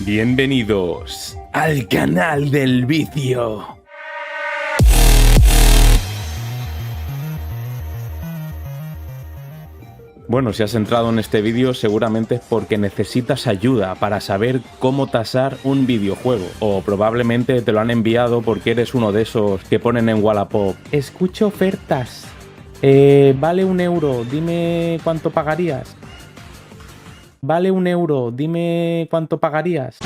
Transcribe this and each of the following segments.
Bienvenidos al canal del vicio. Bueno, si has entrado en este vídeo seguramente es porque necesitas ayuda para saber cómo tasar un videojuego, o probablemente te lo han enviado porque eres uno de esos que ponen en Wallapop: escucho ofertas, vale 1 euro, dime cuánto pagarías. Vale 1 euro, dime cuánto pagarías.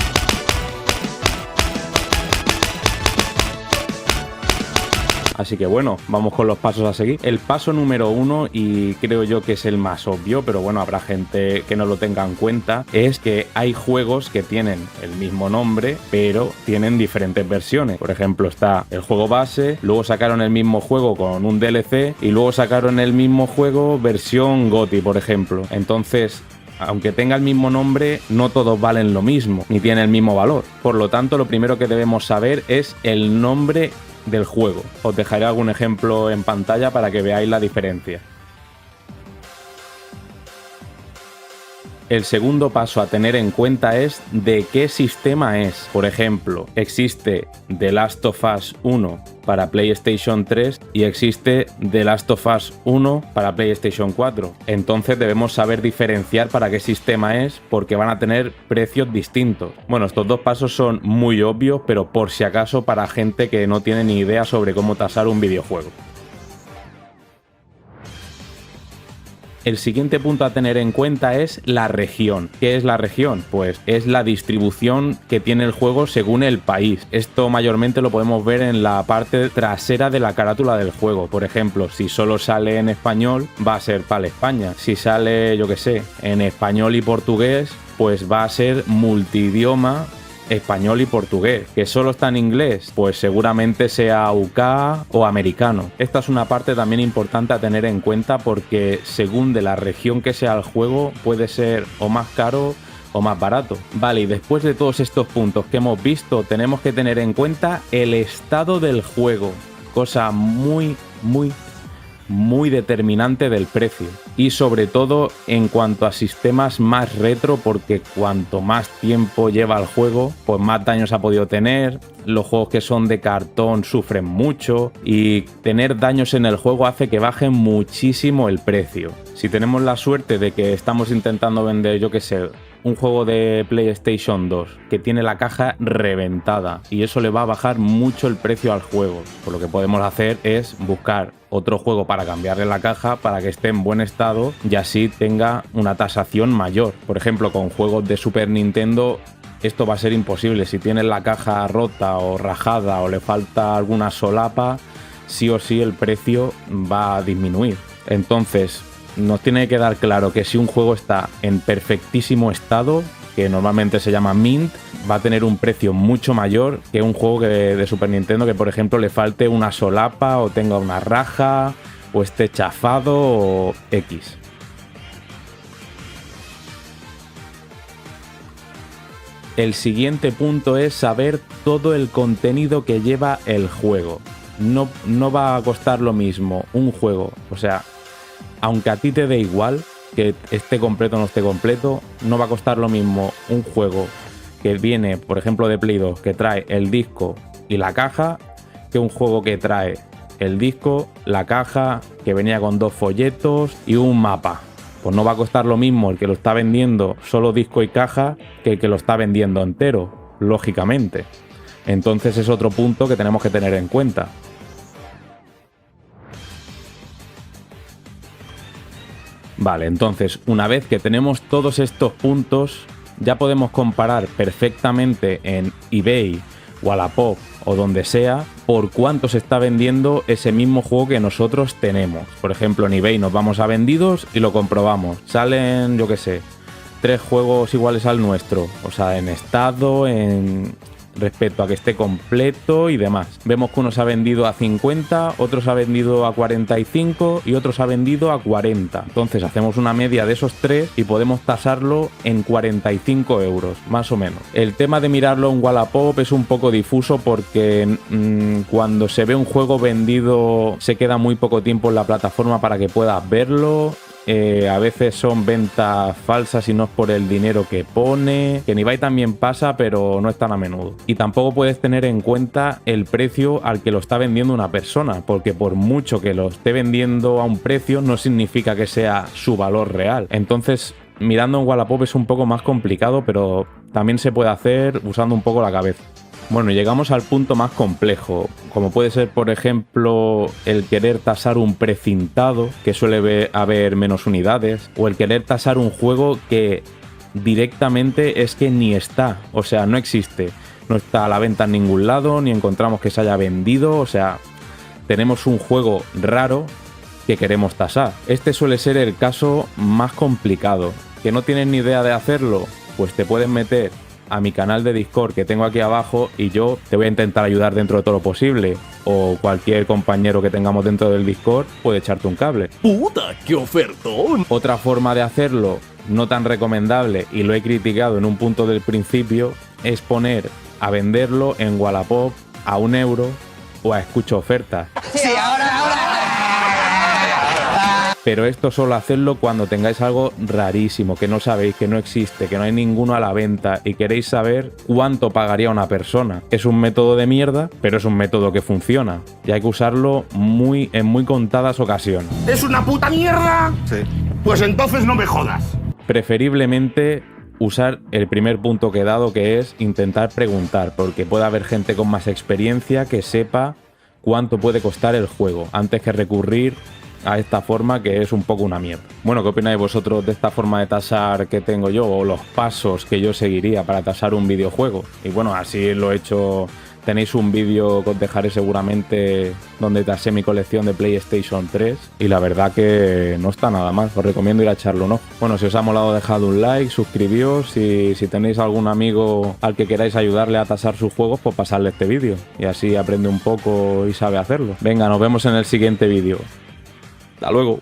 Así que bueno, vamos con los pasos a seguir. El paso número 1, y creo yo que es el más obvio, pero bueno, habrá gente que no lo tenga en cuenta, es que hay juegos que tienen el mismo nombre, pero tienen diferentes versiones. Por ejemplo, está el juego base, luego sacaron el mismo juego con un DLC, y luego sacaron el mismo juego versión GOTY, por ejemplo. Entonces, aunque tenga el mismo nombre, no todos valen lo mismo, ni tienen el mismo valor. Por lo tanto, lo primero que debemos saber es el nombre del juego. Os dejaré algún ejemplo en pantalla para que veáis la diferencia. El segundo paso a tener en cuenta es de qué sistema es. Por ejemplo, existe The Last of Us 1 para PlayStation 3 y existe The Last of Us 1 para PlayStation 4. Entonces debemos saber diferenciar para qué sistema es, porque van a tener precios distintos. Bueno, estos dos pasos son muy obvios, pero por si acaso para gente que no tiene ni idea sobre cómo tasar un videojuego. El siguiente punto a tener en cuenta es la región. ¿Qué es la región? Pues es la distribución que tiene el juego según el país. Esto mayormente lo podemos ver en la parte trasera de la carátula del juego. Por ejemplo, si solo sale en español, va a ser para España. Si sale, yo qué sé, en español y portugués, pues va a ser multidioma, español y portugués. ¿Que solo está en inglés? Pues seguramente sea UK o americano. Esta es una parte también importante a tener en cuenta, porque según de la región que sea el juego puede ser o más caro o más barato. Vale, y después de todos estos puntos que hemos visto, tenemos que tener en cuenta el estado del juego, cosa muy determinante del precio, y sobre todo en cuanto a sistemas más retro, porque cuanto más tiempo lleva el juego, pues más daños ha podido tener. Los juegos que son de cartón sufren mucho, y tener daños en el juego hace que baje muchísimo el precio. Si tenemos la suerte de que estamos intentando vender, yo qué sé, un juego de PlayStation 2 que tiene la caja reventada, y eso le va a bajar mucho el precio al juego, pues lo que podemos hacer es buscar otro juego para cambiarle la caja para que esté en buen estado y así tenga una tasación mayor. Por ejemplo, con juegos de Super Nintendo esto va a ser imposible. Si tienes la caja rota o rajada o le falta alguna solapa, sí o sí el precio va a disminuir. Entonces, nos tiene que quedar claro que si un juego está en perfectísimo estado, que normalmente se llama Mint, va a tener un precio mucho mayor que un juego de Super Nintendo que, por ejemplo, le falte una solapa o tenga una raja o esté chafado o X. El siguiente punto es saber todo el contenido que lleva el juego. No va a costar lo mismo un juego, o sea, aunque a ti te dé igual que esté completo o no esté completo, no va a costar lo mismo un juego que viene, por ejemplo, de Play 2, que trae el disco y la caja, que un juego que trae el disco, la caja, que venía con 2 folletos y un mapa. Pues no va a costar lo mismo el que lo está vendiendo solo disco y caja que el que lo está vendiendo entero, lógicamente. Entonces es otro punto que tenemos que tener en cuenta. Vale, entonces una vez que tenemos todos estos puntos, ya podemos comparar perfectamente en eBay, Wallapop o donde sea por cuánto se está vendiendo ese mismo juego que nosotros tenemos. Por ejemplo, en eBay nos vamos a vendidos y lo comprobamos. Salen, yo qué sé, 3 juegos iguales al nuestro, o sea, en estado, en respecto a que esté completo y demás. Vemos que uno se ha vendido a 50, otro se ha vendido a 45 y otro se ha vendido a 40. Entonces hacemos una media de esos 3 y podemos tasarlo en 45 euros, más o menos. El tema de mirarlo en Wallapop es un poco difuso porque cuando se ve un juego vendido se queda muy poco tiempo en la plataforma para que puedas verlo. a veces son ventas falsas y no es por el dinero que pone, que en eBay también pasa, pero no es tan a menudo. Y tampoco puedes tener en cuenta el precio al que lo está vendiendo una persona, porque por mucho que lo esté vendiendo a un precio no significa que sea su valor real. Entonces, mirando en Wallapop es un poco más complicado, pero también se puede hacer usando un poco la cabeza. Bueno, llegamos al punto más complejo, como puede ser, por ejemplo, el querer tasar un precintado, que suele haber menos unidades, o el querer tasar un juego que directamente es que ni está, o sea, no existe. No está a la venta en ningún lado, ni encontramos que se haya vendido, o sea, tenemos un juego raro que queremos tasar. Este suele ser el caso más complicado. ¿Que no tienes ni idea de hacerlo? Pues te puedes meter a mi canal de Discord que tengo aquí abajo y yo te voy a intentar ayudar dentro de todo lo posible. O cualquier compañero que tengamos dentro del Discord puede echarte un cable. ¡Puta, qué ofertón! Otra forma de hacerlo, no tan recomendable, y lo he criticado en un punto del principio, es poner a venderlo en Wallapop a 1 euro o a escucha ofertas. Sí, ahora. Pero esto solo hacerlo cuando tengáis algo rarísimo, que no sabéis, que no existe, que no hay ninguno a la venta y queréis saber cuánto pagaría una persona. Es un método de mierda, pero es un método que funciona y hay que usarlo en muy contadas ocasiones. ¿Es una puta mierda? Sí. Pues entonces no me jodas. Preferiblemente usar el primer punto que he dado, que es intentar preguntar, porque puede haber gente con más experiencia que sepa cuánto puede costar el juego, antes que recurrir a esta forma que es un poco una mierda. Bueno, ¿qué opináis vosotros de esta forma de tasar que tengo yo, o los pasos que yo seguiría para tasar un videojuego? Y bueno, así lo he hecho. Tenéis un vídeo que os dejaré seguramente donde tasé mi colección de PlayStation 3 y la verdad que no está nada mal, os recomiendo ir a echarlo un ojo. Bueno, si os ha molado dejad un like, suscribíos y si tenéis algún amigo al que queráis ayudarle a tasar sus juegos, pues pasadle este vídeo y así aprende un poco y sabe hacerlo. Venga, nos vemos en el siguiente vídeo. Hasta luego.